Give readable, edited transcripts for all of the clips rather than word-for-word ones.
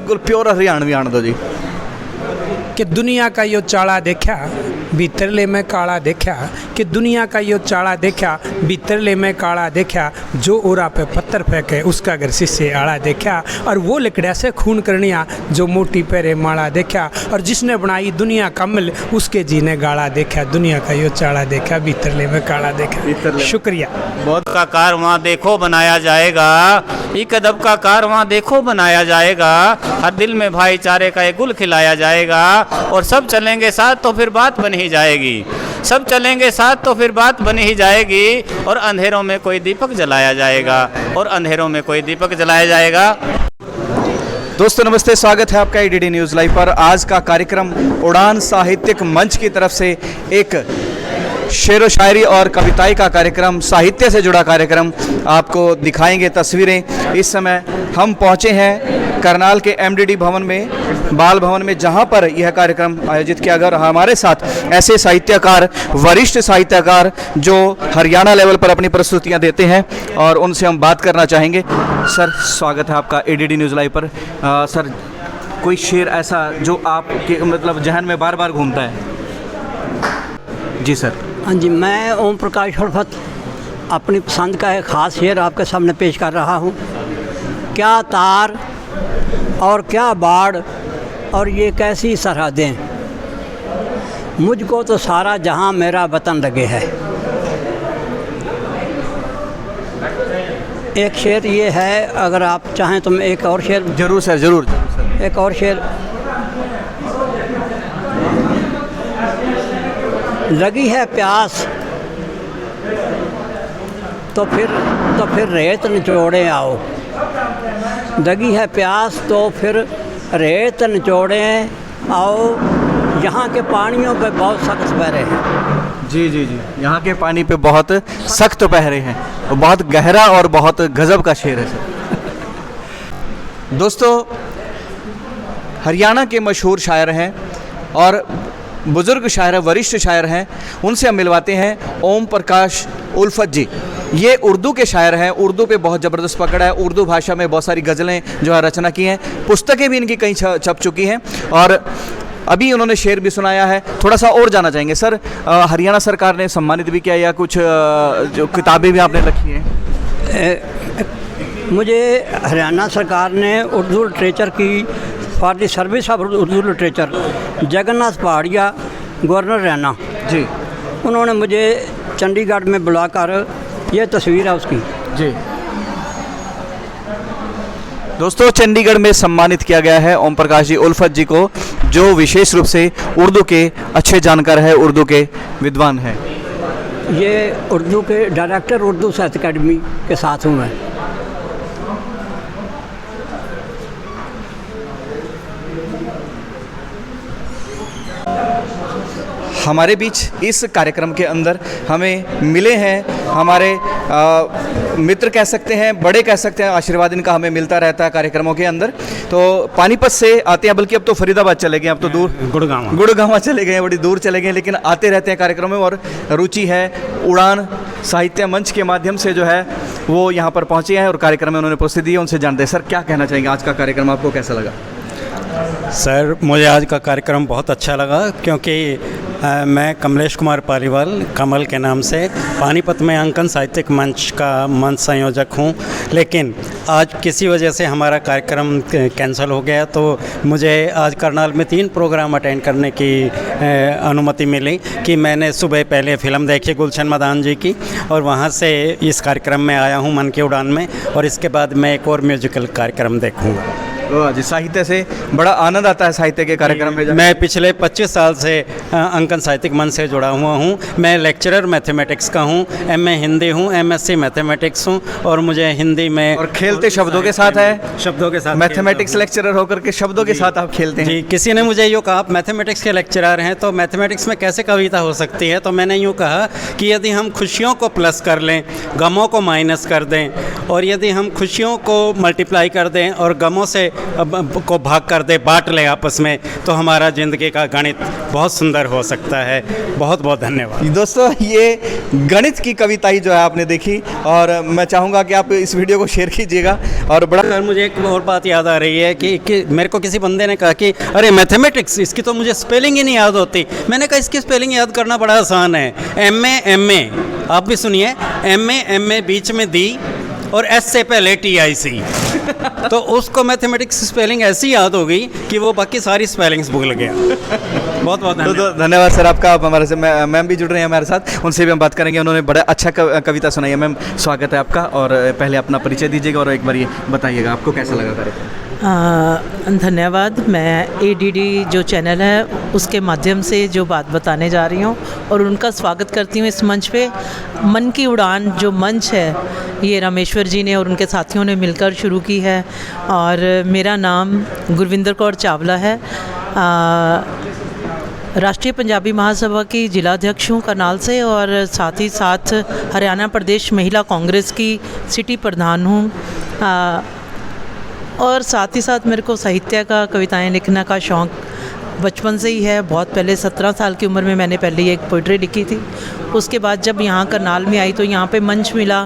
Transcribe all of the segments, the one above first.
बिल्कुल प्योर हरियाणवी आण दो जी। कि दुनिया का यो चाला देखा भीतरले में काला देखा, कि दुनिया का यो चाला देखा भीतरले में काला देखा, जो ओरा पे पत्थर फेंके उसका घर शीशे आड़ा देखा, और वो लिकड़ा से खून करनिया जो मोटी पैरे माला देखा, और जिसने बनाई दुनिया कमल उसके जी ने गाला देखा, दुनिया का यो चाला देखा भीतरले में काला देखा। शुक्रिया। बहुत का कार वहाँ देखो बनाया जाएगा, एक अदब का कार वहाँ देखो बनाया जाएगा, हर दिल में भाईचारे का एक गुल खिलाया जाएगा, और सब चलेंगे साथ तो फिर बात बन ही जाएगी, सब चलेंगे साथ तो फिर बात बन ही जाएगी, और अंधेरों में कोई दीपक जलाया जाएगा, और अंधेरों में कोई दीपक जलाया जाएगा। दोस्तों नमस्ते, स्वागत है आपका ईडीडी न्यूज़ लाइव पर। आज का कार्यक्रम उड़ान साहित्यिक मंच की तरफ से एक शेर व शायरी और कविताई का कार्यक्रम, साहित्य से जुड़ा कार्यक्रम आपको दिखाएंगे तस्वीरें। इस समय हम पहुंचे हैं करनाल के एमडीडी भवन में, बाल भवन में, जहां पर यह कार्यक्रम आयोजित किया गया। और हमारे साथ ऐसे साहित्यकार, वरिष्ठ साहित्यकार जो हरियाणा लेवल पर अपनी प्रस्तुतियां देते हैं, और उनसे हम बात करना चाहेंगे। सर स्वागत है आपका ईडीडी न्यूज़ लाइव पर। सर कोई शेर ऐसा जो आपके मतलब जहन में बार बार घूमता है? जी सर। हाँ जी, मैं ओम प्रकाश उर्फत अपनी पसंद का एक ख़ास शेर आपके सामने पेश कर रहा हूँ। क्या तार और क्या बाढ़ और ये कैसी सरहदें, मुझको तो सारा जहां मेरा वतन लगे है। एक शेर ये है, अगर आप चाहें तो मैं एक और शेर। जरूर सर, जरूर सर। एक और शेर। लगी है प्यास तो फिर रेत निचोड़े आओ, लगी है प्यास तो फिर रेत निचोड़े आओ, यहाँ के पानियों पे बहुत सख्त पहरे हैं। जी जी जी, यहाँ के पानी पे बहुत सख्त पहरे हैं, और बहुत गहरा और बहुत गजब का शेर है सर। दोस्तों हरियाणा के मशहूर शायर हैं और बुज़ुर्ग शायर, वरिष्ठ शायर हैं, उनसे हम मिलवाते हैं ओम प्रकाश उल्फत जी। ये उर्दू के शायर हैं, उर्दू पे बहुत ज़बरदस्त पकड़ है, उर्दू भाषा में बहुत सारी गज़लें जो है रचना की हैं, पुस्तकें भी इनकी कई छप चुकी हैं, और अभी उन्होंने शेर भी सुनाया है। थोड़ा सा और जानना चाहेंगे सर, हरियाणा सरकार ने सम्मानित भी किया, या कुछ जो किताबें भी आपने लिखी हैं? मुझे हरियाणा सरकार ने उर्दू लिटरेचर की for the service of Urdu literature, Jagannath Pahadia governor Haryana ji, उन्होंने मुझे चंडीगढ़ में बुलाकर, ये तस्वीर है उसकी जी। दोस्तों चंडीगढ़ में सम्मानित किया गया है ओम प्रकाश जी उल्फत जी को, जो विशेष रूप से उर्दू के अच्छे जानकार है, उर्दू के विद्वान हैं। ये उर्दू के डायरेक्टर उर्दू साहित्य अकेडमी के साथ हूँ मैं। हमारे बीच इस कार्यक्रम के अंदर हमें मिले हैं हमारे मित्र कह सकते हैं, बड़े कह सकते हैं, आशीर्वाद इनका हमें मिलता रहता है कार्यक्रमों के अंदर। तो पानीपत से आते हैं, बल्कि अब तो फरीदाबाद चले गए, अब तो दूर गुड़गांव चले गए, बड़ी दूर चले गए, लेकिन आते रहते हैं कार्यक्रम में, और रुचि है उड़ान साहित्य मंच के माध्यम से जो है वो यहाँ पर पहुँचे हैं और कार्यक्रम में उन्होंने प्रस्तुति दी है। उनसे जानते हैं सर क्या कहना चाहेंगे, आज का कार्यक्रम आपको कैसा लगा? सर मुझे आज का कार्यक्रम बहुत अच्छा लगा, क्योंकि मैं कमलेश कुमार पालीवाल कमल के नाम से पानीपत में अंकन साहित्यिक मंच का मंच संयोजक हूं, लेकिन आज किसी वजह से हमारा कार्यक्रम कैंसिल हो गया, तो मुझे आज करनाल में 3 प्रोग्राम अटेंड करने की अनुमति मिली कि मैंने सुबह पहले फ़िल्म देखी गुलशन मदान जी की, और वहां से इस कार्यक्रम में आया हूं मन की उड़ान में, और इसके बाद मैं एक और म्यूजिकल कार्यक्रम देखूँगा। जी, साहित्य से बड़ा आनंद आता है, साहित्य के कार्यक्रम में। मैं पिछले 25 साल से अंकन साहित्यिक मंच से जुड़ा हुआ हूँ। मैं लेक्चरर मैथमेटिक्स का हूँ, एमए हिंदी हूँ, एमएससी मैथमेटिक्स हूँ, और मुझे हिंदी में और खेलते शब्दों के साथ है, शब्दों के साथ मैथमेटिक्स लेक्चरर होकर के शब्दों के साथ आप खेलते हैं। जी, किसी ने मुझे यूँ कहा आप मैथमेटिक्स के लेक्चरर हैं तो मैथमेटिक्स में कैसे कविता हो सकती है, तो मैंने यूँ कहा कि यदि हम खुशियों को प्लस कर लें, गमों को माइनस कर दें, और यदि हम खुशियों को मल्टीप्लाई कर दें और गमों से को भाग कर दे, बांट ले आपस में, तो हमारा ज़िंदगी का गणित बहुत सुंदर हो सकता है। बहुत बहुत धन्यवाद। दोस्तों, ये गणित की कविताई जो है आपने देखी, और मैं चाहूँगा कि आप इस वीडियो को शेयर कीजिएगा। और बड़ा सर, मुझे एक और बात याद आ रही है कि मेरे को किसी बंदे ने कहा कि अरे मैथमेटिक्स, इसकी तो मुझे स्पेलिंग ही नहीं याद होती। मैंने कहा इसकी स्पेलिंग याद करना बड़ा आसान है। MA आप भी सुनिए, MA बीच में दी और S से पहले TIC तो उसको मैथमेटिक्स स्पेलिंग ऐसी याद हो गई कि वो बाकी सारी स्पेलिंग्स भूल गया। बहुत बहुत धन्यवाद। धन्यवाद सर आपका। आप हमारे से मैम भी जुड़ रहे हैं हमारे साथ, उनसे भी हम बात करेंगे। उन्होंने बड़ा अच्छा कविता सुनाई है। मैम, स्वागत है आपका, और पहले अपना परिचय दीजिएगा और एक बार ये बताइएगा आपको कैसा लगा कार्यक्रम। धन्यवाद। मैं ADD जो चैनल है उसके माध्यम से जो बात बताने जा रही हूँ और उनका स्वागत करती हूँ इस मंच पे। मन की उड़ान जो मंच है, ये रामेश्वर जी ने और उनके साथियों ने मिलकर शुरू की है, और मेरा नाम गुरविंदर कौर चावला है। राष्ट्रीय पंजाबी महासभा की जिलाध्यक्ष हूँ करनाल से, और साथ ही साथ हरियाणा प्रदेश महिला कांग्रेस की सिटी प्रधान हूँ। और साथ ही साथ मेरे को साहित्य का, कविताएं लिखने का शौक़ बचपन से ही है। बहुत पहले 17 साल की उम्र में मैंने पहले एक पोइट्री लिखी थी। उसके बाद जब यहाँ करनाल में आई तो यहाँ पे मंच मिला,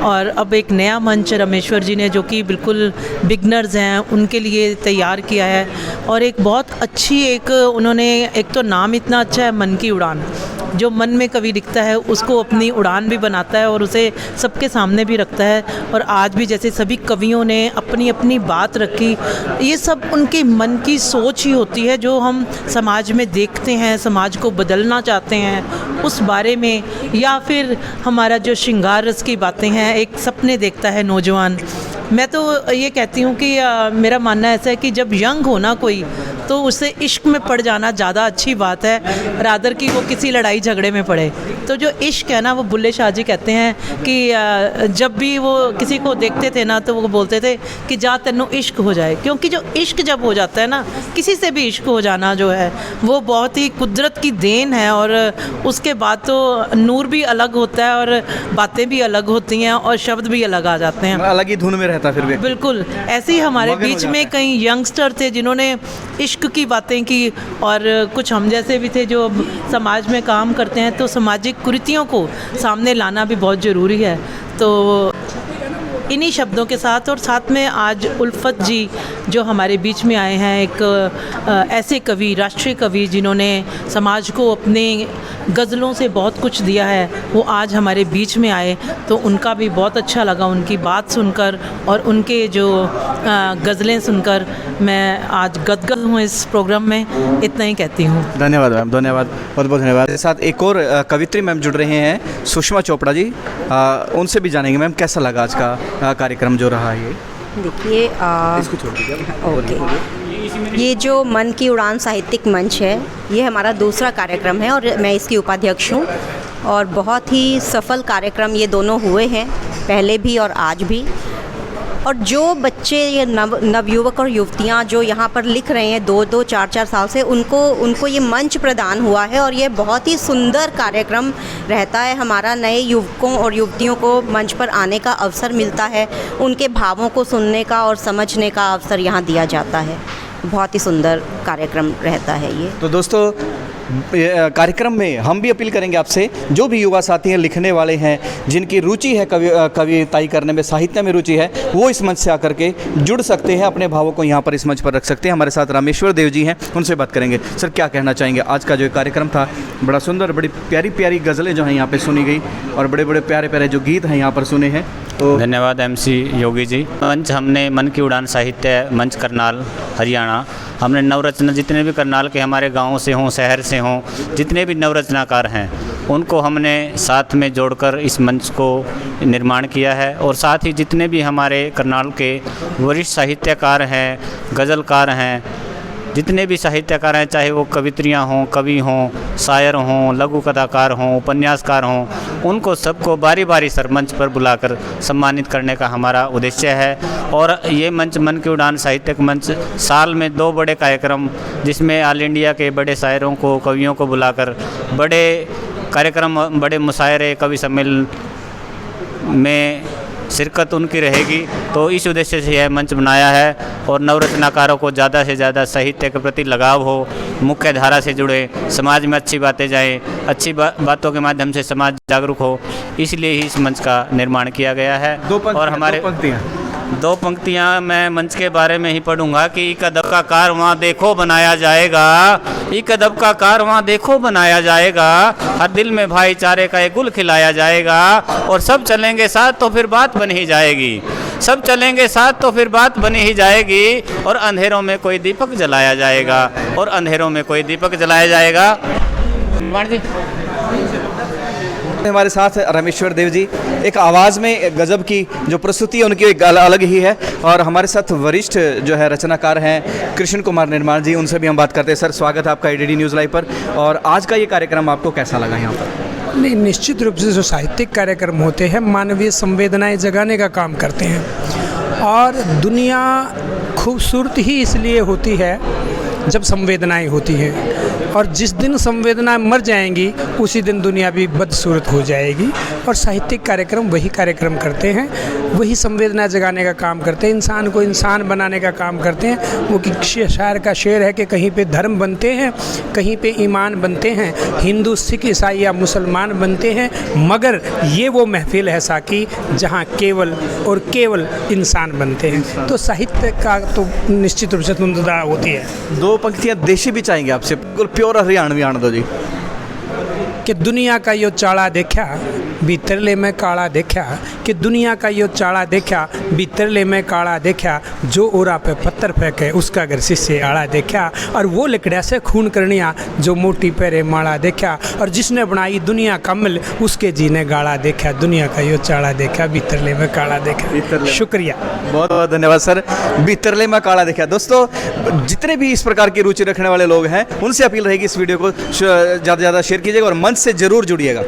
और अब एक नया मंच रामेश्वर जी ने, जो कि बिल्कुल बिगनर्स हैं, उनके लिए तैयार किया है। और एक बहुत अच्छी उन्होंने एक तो नाम इतना अच्छा है, मन की उड़ान। जो मन में कवि लिखता है उसको अपनी उड़ान भी बनाता है और उसे सबके सामने भी रखता है। और आज भी जैसे सभी कवियों ने अपनी अपनी बात रखी, ये सब उनके मन की सोच ही होती है, जो हम समाज में देखते हैं, समाज को बदलना चाहते हैं उस बारे में, या फिर हमारा जो श्रृंगार रस की बातें हैं, एक सपने देखता है नौजवान। मैं तो ये कहती हूँ कि मेरा मानना ऐसा है कि जब यंग हो ना कोई, तो उससे इश्क में पड़ जाना ज़्यादा अच्छी बात है, रादर कि वो किसी लड़ाई झगड़े में पड़े। तो जो इश्क है ना, वो बुल्ले शाह जी कहते हैं कि जब भी वो किसी को देखते थे ना, तो वो बोलते थे कि जा तेनू इश्क हो जाए। क्योंकि जो इश्क जब हो जाता है ना, किसी से भी इश्क हो जाना जो है, वो बहुत ही कुदरत की देन है। और उसके बाद तो नूर भी अलग होता है, और बातें भी अलग होती हैं, और शब्द भी अलग आ जाते हैं, अलग ही धुन में रहता फिर भी। बिल्कुल ऐसे ही हमारे बीच में कई यंगस्टर थे जिन्होंने इश्क की बातें की, और कुछ हम जैसे भी थे जो समाज में काम करते हैं। तो सामाजिक कुरीतियों को सामने लाना भी बहुत ज़रूरी है। तो इन्हीं शब्दों के साथ, और साथ में आज उल्फत जी जो हमारे बीच में आए हैं, एक ऐसे कवि, राष्ट्रीय कवि जिन्होंने समाज को अपने गज़लों से बहुत कुछ दिया है, वो आज हमारे बीच में आए। तो उनका भी बहुत अच्छा लगा, उनकी बात सुनकर और उनके जो गज़लें सुनकर। मैं आज गदगद हूँ इस प्रोग्राम में, इतना ही कहती हूँ। धन्यवाद मैम, धन्यवाद, बहुत बहुत धन्यवाद। मेरे साथ एक और कवित्री मैम जुड़ रहे हैं, सुषमा चोपड़ा जी। उनसे भी जानेंगे मैम कैसा लगा आज का कार्यक्रम जो रहा है। देखिए, इसको छोड़ दीजिए। ओके, ये जो मन की उड़ान साहित्यिक मंच है, ये हमारा दूसरा कार्यक्रम है और मैं इसकी उपाध्यक्ष हूँ। और बहुत ही सफल कार्यक्रम ये दोनों हुए हैं, पहले भी और आज भी। और जो बच्चे, ये नवयुवक और युवतियाँ जो यहाँ पर लिख रहे हैं 2-2, 4-4 साल से, उनको ये मंच प्रदान हुआ है, और ये बहुत ही सुंदर कार्यक्रम रहता है। हमारा नए युवकों और युवतियों को मंच पर आने का अवसर मिलता है, उनके भावों को सुनने का और समझने का अवसर यहाँ दिया जाता है। बहुत ही सुंदर कार्यक्रम रहता है ये। तो दोस्तों, कार्यक्रम में हम भी अपील करेंगे आपसे, जो भी युवा साथी हैं, लिखने वाले हैं, जिनकी रुचि है कविताई करने में, साहित्य में रुचि है, वो इस मंच से आकर के जुड़ सकते हैं, अपने भावों को यहाँ पर इस मंच पर रख सकते हैं। हमारे साथ रामेश्वर देव जी हैं, उनसे बात करेंगे। सर, क्या कहना चाहेंगे? आज का जो कार्यक्रम था, बड़ा सुंदर, बड़ी प्यारी प्यारी गज़लें जो हैं यहाँ पर सुनी गई, और बड़े बड़े प्यारे प्यारे जो गीत हैं यहाँ पर सुने हैं। तो धन्यवाद MC योगी जी। मंच हमने मन की उड़ान साहित्य मंच करनाल हरियाणा, हमने नवरचना, जितने भी करनाल के हमारे गाँव से हों, शहर से हों, जितने भी नवरचनाकार हैं, उनको हमने साथ में जोड़कर इस मंच को निर्माण किया है। और साथ ही जितने भी हमारे करनाल के वरिष्ठ साहित्यकार हैं, गज़लकार हैं, जितने भी साहित्यकार हैं, चाहे वो कवित्रियाँ हों, कवि हों, शायर हों, लघु कथाकार हों, उपन्यासकार हों, उनको सबको बारी बारी सर मंच पर बुलाकर सम्मानित करने का हमारा उद्देश्य है। और ये मंच, मन की उड़ान साहित्यिक मंच, साल में 2 बड़े कार्यक्रम, जिसमें ऑल इंडिया के बड़े शायरों को, कवियों को बुलाकर बड़े कार्यक्रम, बड़े मुशायरे, कवि सम्मेलन में शिरकत उनकी रहेगी। तो इस उद्देश्य से यह मंच बनाया है और नवरत्नाकारों को ज़्यादा से ज़्यादा साहित्य के प्रति लगाव हो, मुख्य धारा से जुड़े, समाज में अच्छी बातें जाएँ, अच्छी बातों के माध्यम से समाज जागरूक हो, इसलिए ही इस मंच का निर्माण किया गया है। और हमारे दो पंक्तियाँ मैं मंच के बारे में ही पढ़ूंगा कि एक अदब का कारवां देखो बनाया जाएगा, एक अदब का कारवां देखो बनाया जाएगा, हर दिल में भाईचारे का एक गुल खिलाया जाएगा, और सब चलेंगे साथ तो फिर बात बन ही जाएगी, सब चलेंगे साथ तो फिर बात बनी ही जाएगी, और अंधेरों में कोई दीपक जलाया जाएगा, और अंधेरों में कोई दीपक जलाया जाएगा। हमारे साथ रामेश्वर देव जी, एक आवाज़ में गजब की जो प्रस्तुति है उनकी एक अलग ही है। और हमारे साथ वरिष्ठ जो है रचनाकार हैं कृष्ण कुमार निर्माण जी, उनसे भी हम बात करते हैं। सर, स्वागत है आपका IDD न्यूज़ लाइव पर। और आज का ये कार्यक्रम आपको कैसा लगा यहाँ पर? नहीं, निश्चित रूप से जो साहित्यिक कार्यक्रम होते हैं मानवीय संवेदनाएं जगाने का काम करते हैं, और दुनिया खूबसूरत ही इसलिए होती है जब संवेदनाएं होती हैं, और जिस दिन संवेदनाएं मर जाएंगी उसी दिन दुनिया भी बदसूरत हो जाएगी। और साहित्यिक कार्यक्रम वही कार्यक्रम करते हैं, वही संवेदना जगाने का काम करते हैं, इंसान को इंसान बनाने का काम करते हैं। वो कि शायर का शेर है कि कहीं पे धर्म बनते हैं, कहीं पे ईमान बनते हैं, हिंदू सिख ईसाई या मुसलमान बनते हैं, मगर ये वो महफिल है साकी जहाँ केवल और केवल इंसान बनते हैं। तो साहित्य का तो निश्चित रूप से तुंददा होती है। दो पंक्तियाँ देशी भी चाहेंगे आपसे, बिल्कुल प्योर हरियाणवी आने दो जी। कि दुनिया का यो चाड़ा देखा भीतरले में काला देखा, कि दुनिया का यो चाड़ा देखा भीतरले में काला देखा, जो ओरा पे पत्थर फेंके उसका घर शीशे आड़ा देखा, और वो लिकड़ा से खून करनिया जो मोटी पैरे माड़ा देखा, और जिसने बनाई दुनिया कमल उसके जीने गाड़ा देखा, दुनिया का यो चाड़ा देखा भीतरले में काला देखा। शुक्रिया, बहुत बहुत धन्यवाद सर। भीतरले में काला देखा। दोस्तों, जितने भी इस प्रकार की रुचि रखने वाले लोग हैं उनसे अपील रहेगी इस वीडियो को ज़्यादा से ज़्यादा शेयर कीजिएगा और मंच से ज़रूर जुड़िएगा।